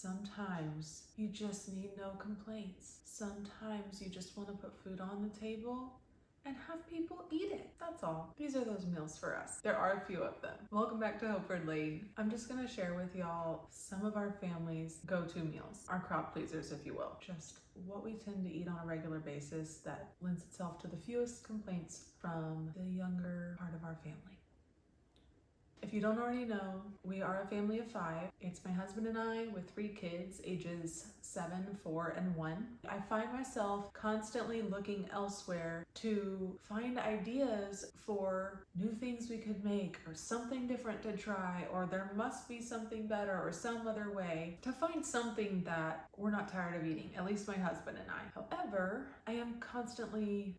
sometimes you just need no complaints. Sometimes you just want to put food on the table and have people eat it. That's all. These are those meals for us. There are a few of them. Welcome back to Hopefordlane. I'm just gonna share with y'all some of our family's go-to meals, our crowd pleasers, if you will. Just what we tend to eat on a regular basis that lends itself to the fewest complaints from the younger part of our family. If you don't already know, we are a family of 5. It's my husband and I with 3 kids, ages 7, 4, and 1. I find myself constantly looking elsewhere to find ideas for new things we could make or something different to try, or there must be something better or some other way to find something that we're not tired of eating, at least my husband and I. However, I am constantly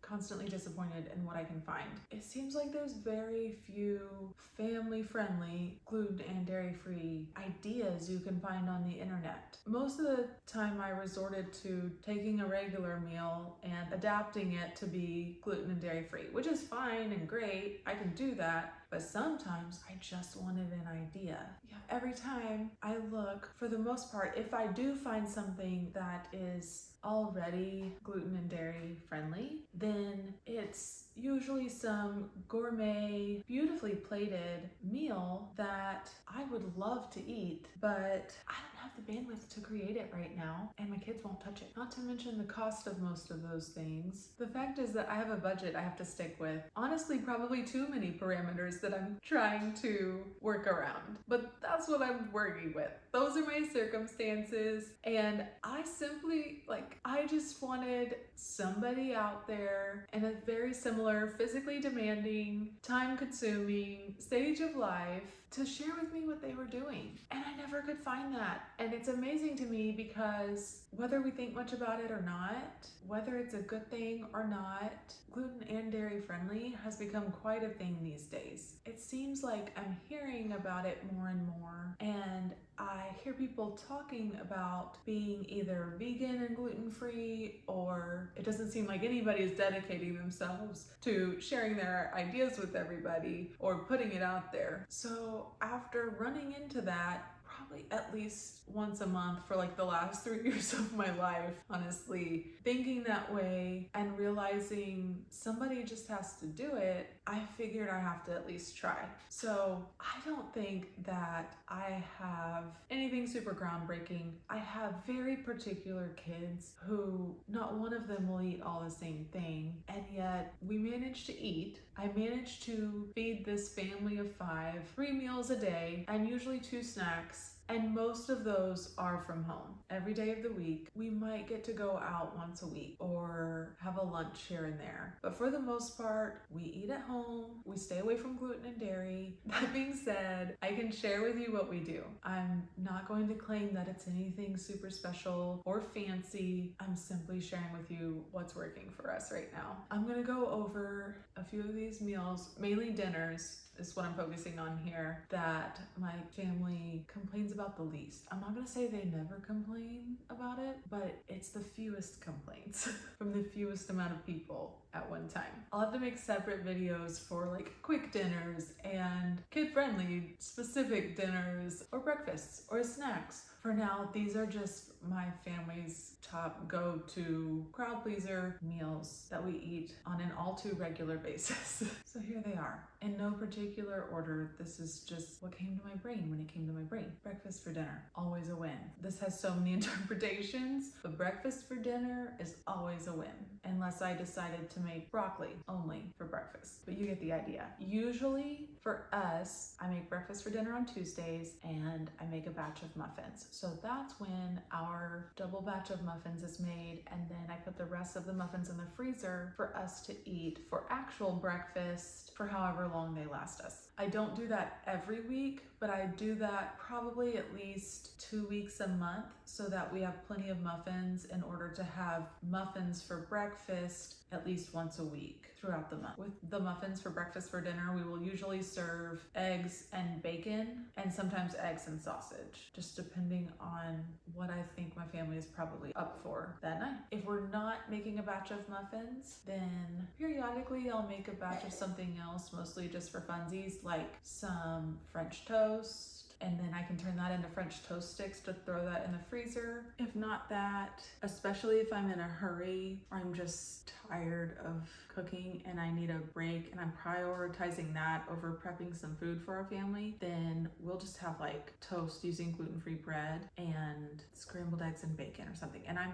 disappointed in what I can find. It seems like there's very few family-friendly, gluten and dairy-free ideas you can find on the internet. Most of the time I resorted to taking a regular meal and adapting it to be gluten and dairy-free, which is fine and great. I can do that. But sometimes I just wanted an idea. Yeah, every time I look, for the most part, if I do find something that is already gluten and dairy friendly, then it's usually some gourmet, beautifully plated meal that I would love to eat, but I don't have the bandwidth to create it right now, and my kids won't touch it. Not to mention the cost of most of those things. The fact is that I have a budget I have to stick with. Honestly, probably too many parameters that I'm trying to work around, but that's what I'm working with. Those are my circumstances, and I simply, I just wanted somebody out there in a very similar, physically demanding, time-consuming stage of life to share with me what they were doing. And I never could find that. And it's amazing to me because whether we think much about it or not, whether it's a good thing or not, gluten and dairy friendly has become quite a thing these days. It seems like I'm hearing about it more and more, and I hear people talking about being either vegan and gluten-free, or it doesn't seem like anybody is dedicating themselves to sharing their ideas with everybody or putting it out there. So after running into that probably at least once a month for the last 3 years of my life, honestly, thinking that way and realizing somebody just has to do it, I figured I have to at least try. So I don't think that I have anything super groundbreaking. I have very particular kids who not one of them will eat all the same thing, and yet we manage to eat. I managed to feed this family of 5 3 meals a day and usually 2 snacks. And most of those are from home. Every day of the week, we might get to go out once a week or have a lunch here and there. But for the most part, we eat at home. We stay away from gluten and dairy. That being said, I can share with you what we do. I'm not going to claim that it's anything super special or fancy. I'm simply sharing with you what's working for us right now. I'm gonna go over a few of these meals, mainly dinners, is what I'm focusing on here, that my family complains about the least. I'm not gonna say they never complain about it, but it's the fewest complaints from the fewest amount of people at one time. I'll have to make separate videos for quick dinners and kid-friendly specific dinners or breakfasts or snacks. For now, these are just my family's top go-to crowd pleaser meals that we eat on an all too regular basis. So here they are. In no particular order, this is just what came to my brain when it came to my brain. Breakfast for dinner, always a win. This has so many interpretations, but breakfast for dinner is always a win, unless I decided to make broccoli only for breakfast. But you get the idea. Usually for us, I make breakfast for dinner on Tuesdays and I make a batch of muffins. So that's when our double batch of muffins is made, and then I put the rest of the muffins in the freezer for us to eat for actual breakfast for however long they last us. I don't do that every week, but I do that probably at least 2 weeks a month so that we have plenty of muffins in order to have muffins for breakfast at least once a week throughout the month. With the muffins for breakfast for dinner, we will usually serve eggs and bacon and sometimes eggs and sausage, just depending on what I think my family is probably up for that night. If we're not making a batch of muffins, then periodically I'll make a batch of something else, mostly just for funsies, like some French toast, and then I can turn that into French toast sticks to throw that in the freezer. If not that, especially if I'm in a hurry or I'm just tired of cooking and I need a break and I'm prioritizing that over prepping some food for our family, then we'll just have like toast using gluten-free bread and scrambled eggs and bacon or something. And I'm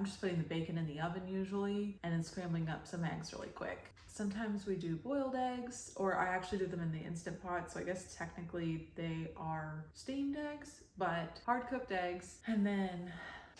just putting the bacon in the oven usually and then scrambling up some eggs really quick. Sometimes we do boiled eggs, or I actually do them in the Instant Pot, so I guess technically they are steamed eggs, but hard cooked eggs. And then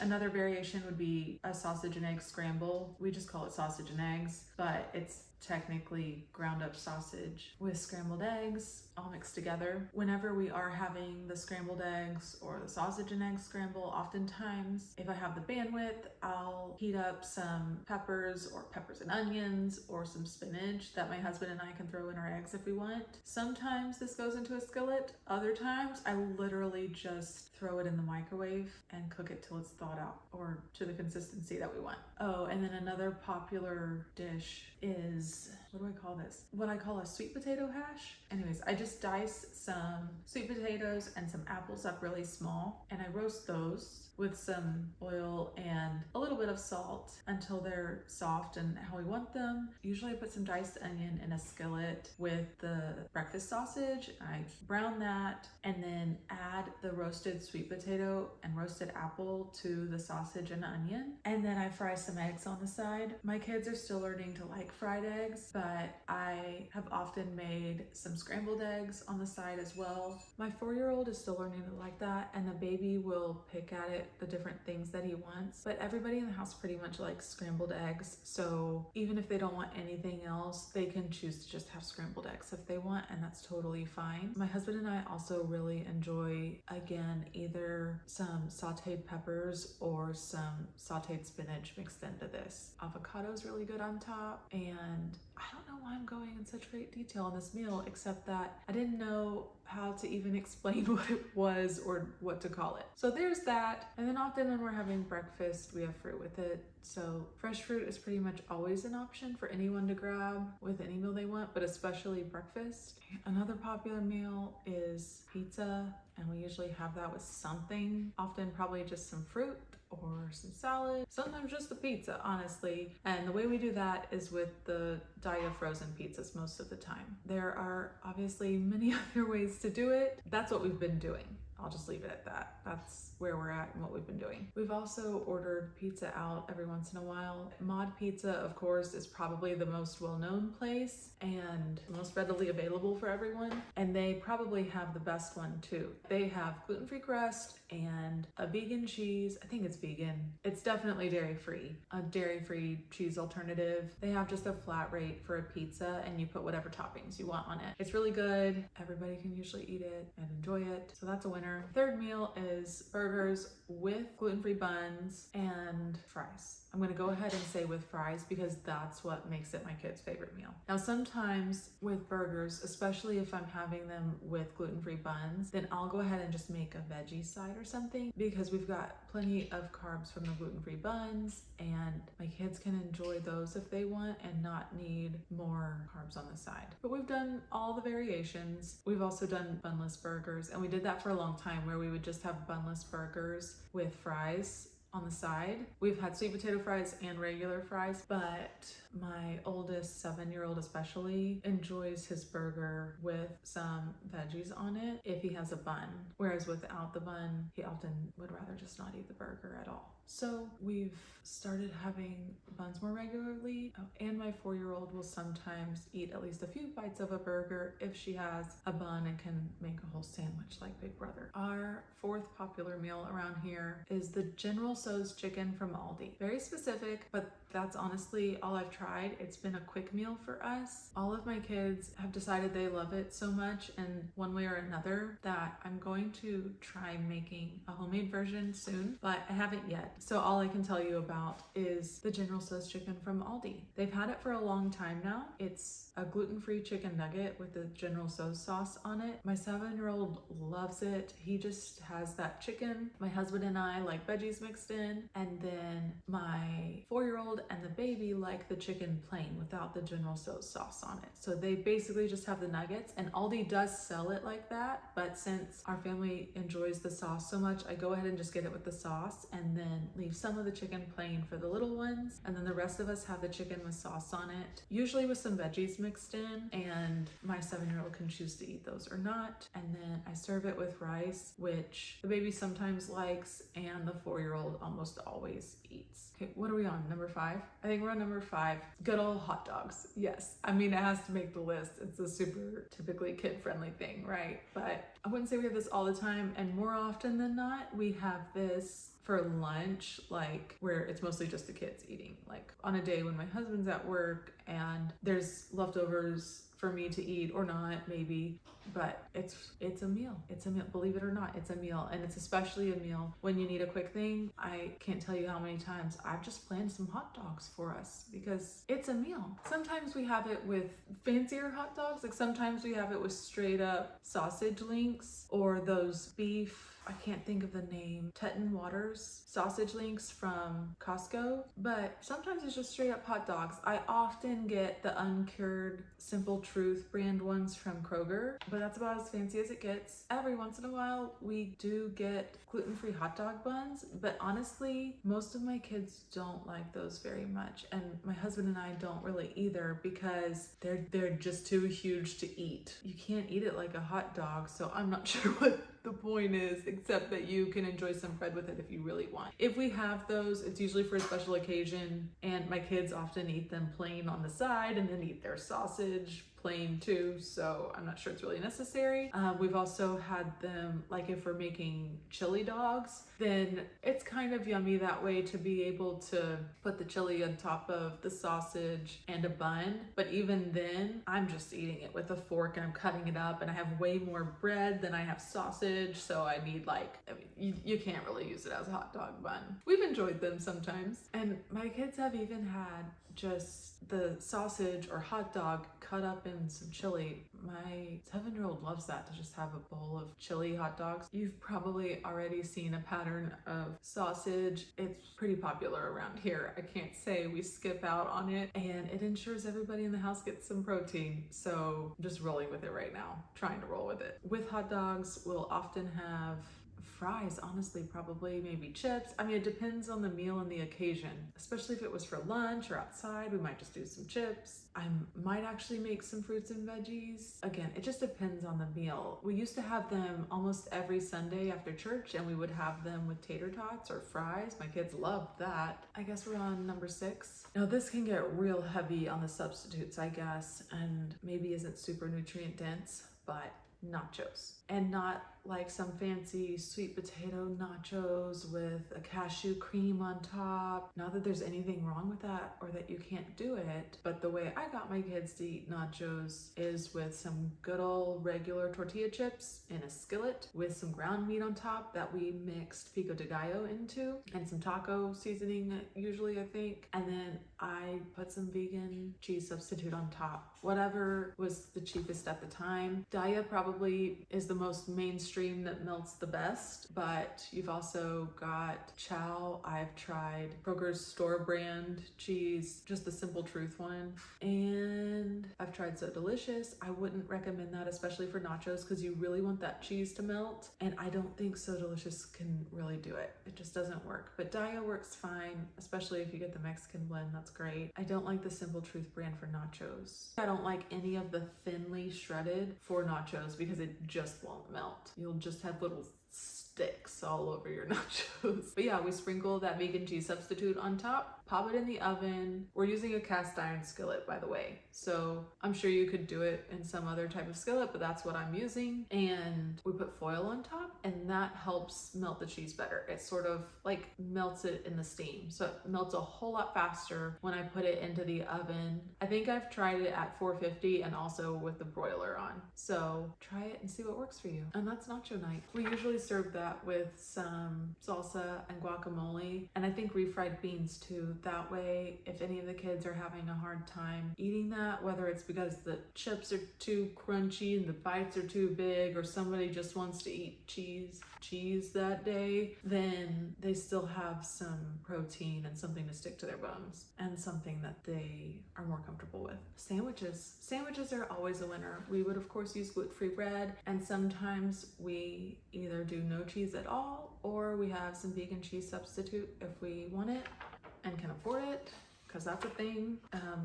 another variation would be a sausage and egg scramble. We just call it sausage and eggs, but it's technically ground up sausage with scrambled eggs all mixed together. Whenever we are having the scrambled eggs or the sausage and egg scramble, oftentimes if I have the bandwidth, I'll heat up some peppers or peppers and onions or some spinach that my husband and I can throw in our eggs if we want. Sometimes this goes into a skillet. Other times I literally just throw it in the microwave and cook it till it's thawed out or to the consistency that we want. Oh, and then another popular dish is, what do I call this? What I call a sweet potato hash. Anyways, I just dice some sweet potatoes and some apples up really small, and I roast those with some oil and a little bit of salt until they're soft and how we want them. Usually I put some diced onion in a skillet with the breakfast sausage. I brown that and then add the roasted sweet potato and roasted apple to the sausage and onion. And then I fry some eggs on the side. My kids are still learning to like fried eggs, but I have often made some scrambled eggs on the side as well. My 4-year-old is still learning to like that, and the baby will pick at it the different things that he wants. But everybody in the house pretty much likes scrambled eggs, so even if they don't want anything else, they can choose to just have scrambled eggs if they want, and that's totally fine. My husband and I also really enjoy, again, either some sauteed peppers or some sauteed spinach mixed into this. Avocado is really good on top, and I don't know why I'm going in such great detail on this meal, except that I didn't know how to even explain what it was or what to call it. So there's that. And then often when we're having breakfast, we have fruit with it. So fresh fruit is pretty much always an option for anyone to grab with any meal they want, but especially breakfast. Another popular meal is pizza, and we usually have that with something, often probably just some fruit or some salad, sometimes just the pizza, honestly. And the way we do that is with the Dia frozen pizzas most of the time. There are obviously many other ways to do it. That's what we've been doing. I'll just leave it at that. That's where we're at and what we've been doing. We've also ordered pizza out every once in a while. Mod Pizza, of course, is probably the most well-known place and the most readily available for everyone. And they probably have the best one too. They have gluten-free crust and a vegan cheese. I think it's vegan. It's definitely dairy-free. A dairy-free cheese alternative. They have just a flat rate for a pizza and you put whatever toppings you want on it. It's really good. Everybody can usually eat it and enjoy it. So that's a winner. Third meal is burgers with gluten-free buns and fries. I'm gonna go ahead and say with fries because that's what makes it my kid's favorite meal. Now sometimes with burgers, especially if I'm having them with gluten-free buns, then I'll go ahead and just make a veggie side or something because we've got plenty of carbs from the gluten-free buns and my kids can enjoy those if they want and not need more carbs on the side. But we've done all the variations. We've also done bunless burgers, and we did that for a long time where we would just have bunless burgers with fries on the side. We've had sweet potato fries and regular fries, but my oldest 7-year-old especially enjoys his burger with some veggies on it if he has a bun, whereas without the bun, he often would rather just not eat the burger at all. So we've started having buns more regularly, and my 4-year-old will sometimes eat at least a few bites of a burger if she has a bun and can make a whole sandwich like Big Brother. Our fourth popular meal around here is the General Tso's chicken from Aldi. Very specific, but that's honestly all I've tried. It's been a quick meal for us. All of my kids have decided they love it so much in one way or another that I'm going to try making a homemade version soon, but I haven't yet. So all I can tell you about is the General Tso's chicken from Aldi. They've had it for a long time now. It's a gluten-free chicken nugget with the General Tso's sauce on it. My 7-year-old loves it. He just has that chicken. My husband and I like veggies mixed in. And then my 4-year-old and the baby like the chicken plain without the General Tso's sauce on it. So they basically just have the nuggets, and Aldi does sell it like that, but since our family enjoys the sauce so much, I go ahead and just get it with the sauce and then leave some of the chicken plain for the little ones, and then the rest of us have the chicken with sauce on it, usually with some veggies mixed in, and my 7-year-old can choose to eat those or not. And then I serve it with rice, which the baby sometimes likes and the 4-year-old almost always eats. Okay, what are we on? Number 5? I think we're on number 5. Good old hot dogs. Yes, I mean, it has to make the list. It's a super typically kid-friendly thing, right? But I wouldn't say we have this all the time, and more often than not, we have this for lunch, like where it's mostly just the kids eating, like on a day when my husband's at work and there's leftovers for me to eat or not, maybe, but it's a meal. It's a meal. Believe it or not, it's a meal, and it's especially a meal when you need a quick thing. I can't tell you how many times I've just planned some hot dogs for us because it's a meal. Sometimes we have it with fancier hot dogs, like sometimes we have it with straight up sausage links or those beef, I can't think of the name, Teton Waters sausage links from Costco, but sometimes it's just straight up hot dogs. I often get the uncured Simple Truth brand ones from Kroger, but that's about as fancy as it gets. Every once in a while, we do get gluten-free hot dog buns, but honestly, most of my kids don't like those very much, and my husband and I don't really either because they're just too huge to eat. You can't eat it like a hot dog, so I'm not sure what the point is, except that you can enjoy some bread with it if you really want. If we have those, it's usually for a special occasion, and my kids often eat them plain on the side and then eat their sausage plain too, so I'm not sure it's really necessary. We've also had them, like if we're making chili dogs, then it's kind of yummy that way to be able to put the chili on top of the sausage and a bun, but even then, I'm just eating it with a fork and I'm cutting it up, and I have way more bread than I have sausage, so I need you can't really use it as a hot dog bun. We've enjoyed them sometimes, and my kids have even had just the sausage or hot dog cut up in some chili. My 7-year-old loves that, to just have a bowl of chili hot dogs. You've probably already seen a pattern of sausage. It's pretty popular around here. I can't say we skip out on it, and it ensures everybody in the house gets some protein. So I'm just rolling with it right now, trying to roll with it. With hot dogs, we'll often have fries, honestly, probably maybe chips. I mean, it depends on the meal and the occasion, especially if it was for lunch or outside, we might just do some chips. I might actually make some fruits and veggies. Again, it just depends on the meal. We used to have them almost every Sunday after church, and we would have them with tater tots or fries. My kids loved that. I guess we're on number 6. Now this can get real heavy on the substitutes, I guess, and maybe isn't super nutrient dense, but nachos. And not like some fancy sweet potato nachos with a cashew cream on top. Not that there's anything wrong with that or that you can't do it, but the way I got my kids to eat nachos is with some good old regular tortilla chips in a skillet with some ground meat on top that we mixed pico de gallo into, and some taco seasoning usually, I think, and then I put some vegan cheese substitute on top. Whatever was the cheapest at the time. Daya probably is the most mainstream that melts the best, but you've also got Chow. I've tried Kroger's store brand cheese, just the Simple Truth one, and I've tried So Delicious. I wouldn't recommend that, especially for nachos, because you really want that cheese to melt, and I don't think So Delicious can really do it. It just doesn't work, but Daya works fine, especially if you get the Mexican blend. That's great. I don't like the Simple Truth brand for nachos. I don't like any of the thinly shredded for nachos because it just won't melt. You'll just have little sticks all over your nachos. But yeah, we sprinkle that vegan cheese substitute on top, pop it in the oven. We're using a cast iron skillet, by the way, so I'm sure you could do it in some other type of skillet, but that's what I'm using. And we put foil on top, and that helps melt the cheese better. It sort of like melts it in the steam, so it melts a whole lot faster when I put it into the oven. I think I've tried it at 450 and also with the broiler on, so try it and see what works for you. And that's nacho night. We usually serve that with some salsa and guacamole, and I think refried beans too. That way, if any of the kids are having a hard time eating that, whether it's because the chips are too crunchy and the bites are too big, or somebody just wants to eat cheese, cheese that day, then they still have some protein and something to stick to their bones and something that they are more comfortable with. Sandwiches are always a winner. We would of course use gluten-free bread, and sometimes we either do no cheese at all or we have some vegan cheese substitute if we want it and can afford it, because that's a thing.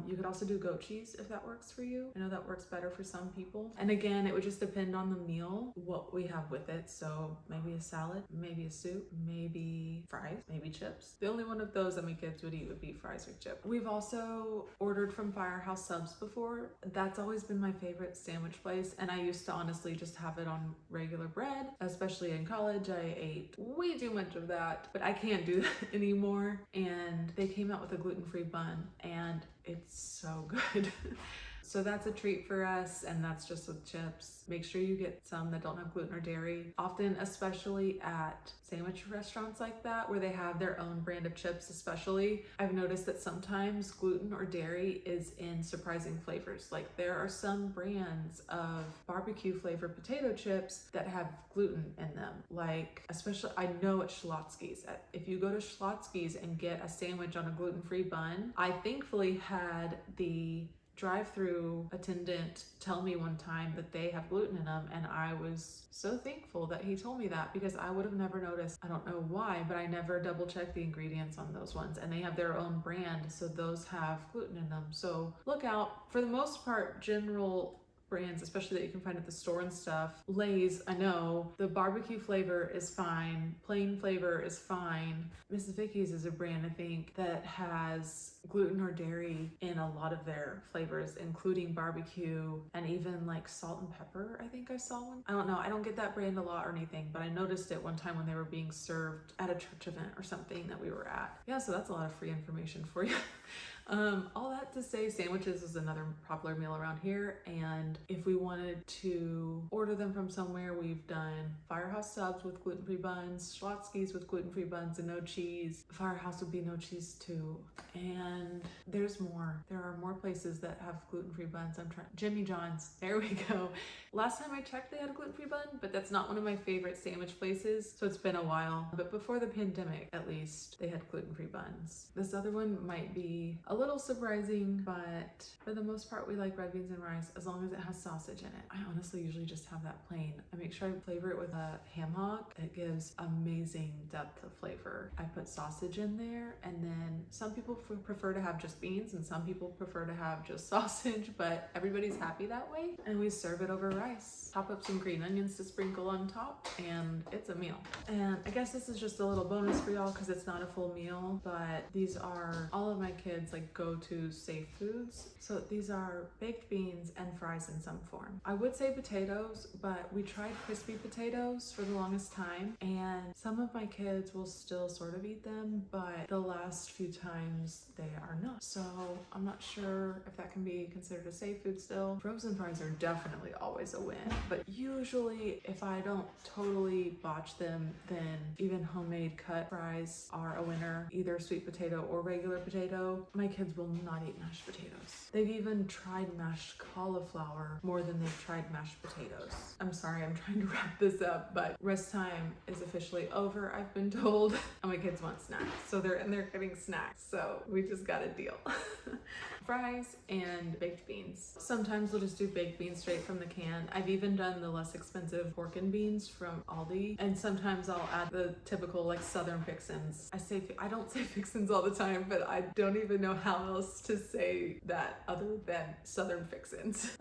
You could also do goat cheese if that works for you. I know that works better for some people. And again, it would just depend on the meal, what we have with it. So maybe a salad, maybe a soup, maybe fries, maybe chips. The only one of those that my kids would eat would be fries or chips. We've also ordered from Firehouse Subs before. That's always been my favorite sandwich place. And I used to honestly just have it on regular bread, especially in college. I ate way too much of that, but I can't do that anymore. And they came out with a gluten-free bun, and it's so good. So that's a treat for us, and that's just with chips. Make sure you get some that don't have gluten or dairy. Often, especially at sandwich restaurants like that, where they have their own brand of chips especially, I've noticed that sometimes gluten or dairy is in surprising flavors. Like there are some brands of barbecue flavored potato chips that have gluten in them. Like, especially, I know at Schlotzsky's. If you go to Schlotzsky's and get a sandwich on a gluten-free bun, I thankfully had the drive-through attendant tell me one time that they have gluten in them, and I was so thankful that he told me that, because I would have never noticed. I don't know why, but I never double checked the ingredients on those ones, and they have their own brand, so those have gluten in them. So look out. For the most part, general brands, especially that you can find at the store and stuff. Lay's, I know, the barbecue flavor is fine, plain flavor is fine. Mrs. Vicky's is a brand, I think, that has gluten or dairy in a lot of their flavors, including barbecue and even like salt and pepper. I think I saw one. I don't know, I don't get that brand a lot or anything, but I noticed it one time when they were being served at a church event or something that we were at. Yeah, so that's a lot of free information for you. All that to say, sandwiches is another popular meal around here, and if we wanted to order them from somewhere, we've done Firehouse Subs with gluten-free buns, Schlotzsky's with gluten-free buns and no cheese. Firehouse would be no cheese too, and there's more. There are more places that have gluten-free buns. Jimmy John's, there we go. Last time I checked, they had a gluten-free bun, but that's not one of my favorite sandwich places, so it's been a while. But before the pandemic, at least, they had gluten-free buns. This other one might be a little surprising, but for the most part, we like red beans and rice as long as it has sausage in it. I honestly usually just have that plain. I make sure I flavor it with a ham hock. It gives amazing depth of flavor. I put sausage in there, and then some people prefer to have just beans and some people prefer to have just sausage, but everybody's happy that way. And we serve it over rice. Top up some green onions to sprinkle on top, and it's a meal. And I guess this is just a little bonus for y'all because it's not a full meal, but these are all of my kids like go-to safe foods. So these are baked beans and fries in some form. I would say potatoes, but we tried crispy potatoes for the longest time, and some of my kids will still sort of eat them, but the last few times they are not. So I'm not sure if that can be considered a safe food still. Frozen fries are definitely always a win, but usually if I don't totally botch them, then even homemade cut fries are a winner, either sweet potato or regular potato. My kids will not eat mashed potatoes. They've even tried mashed cauliflower more than they've tried mashed potatoes. I'm sorry, I'm trying to wrap this up, but rest time is officially over, I've been told, and my kids want snacks. So they're getting snacks, so we just got a deal. Fries and baked beans. Sometimes we'll just do baked beans straight from the can. I've even done the less expensive pork and beans from Aldi, and sometimes I'll add the typical like Southern fixins. I don't say fixins all the time, but I don't even know how else to say that other than Southern fixins.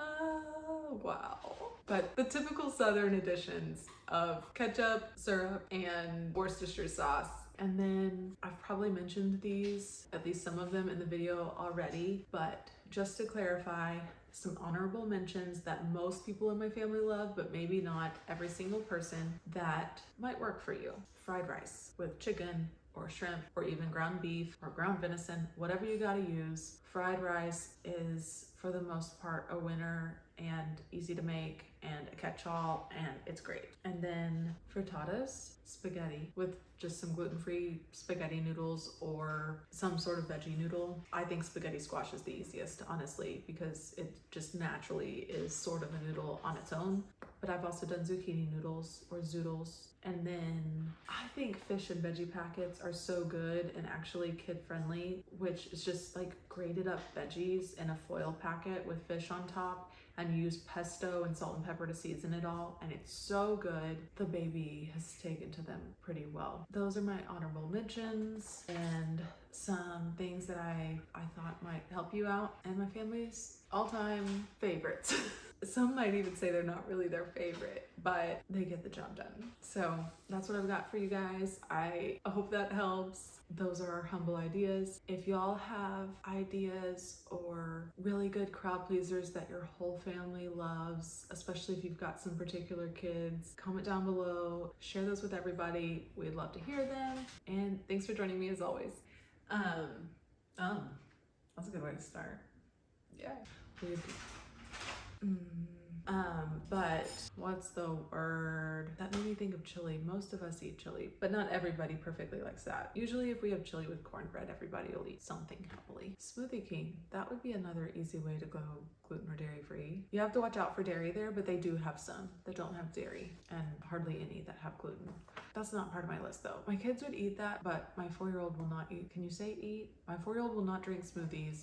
Wow. But the typical Southern additions of ketchup, syrup, and Worcestershire sauce. And then I've probably mentioned these, at least some of them in the video already, but just to clarify, some honorable mentions that most people in my family love, but maybe not every single person, that might work for you. Fried rice with chicken or shrimp or even ground beef or ground venison, whatever you gotta use. Fried rice is for the most part a winner and easy to make and a catch-all, and it's great. And then frittatas, spaghetti with just some gluten-free spaghetti noodles or some sort of veggie noodle. I think spaghetti squash is the easiest, honestly, because it just naturally is sort of a noodle on its own, but but I've also done zucchini noodles or zoodles. And then I think fish and veggie packets are so good and actually kid friendly, which is just like grated up veggies in a foil packet with fish on top, and you use pesto and salt and pepper to season it all, and it's so good. The baby has taken to them pretty well. Those are my honorable mentions and some things that I thought might help you out, and my family's all-time favorites. Some might even say they're not really their favorite, but they get the job done. So that's what I've got for you guys. I hope that helps. Those are our humble ideas. If y'all have ideas or really good crowd pleasers that your whole family loves, especially if you've got some particular kids, comment down below, share those with everybody. We'd love to hear them. And thanks for joining me as always. That's a good way to start. Yeah. But what's the word? That made me think of chili. Most of us eat chili, but not everybody perfectly likes that. Usually if we have chili with cornbread, everybody will eat something happily. Smoothie King, that would be another easy way to go gluten or dairy free. You have to watch out for dairy there, but they do have some that don't have dairy and hardly any that have gluten. That's not part of my list though. My kids would eat that, but my 4-year-old will not eat. Can you say eat? My 4-year-old will not drink smoothies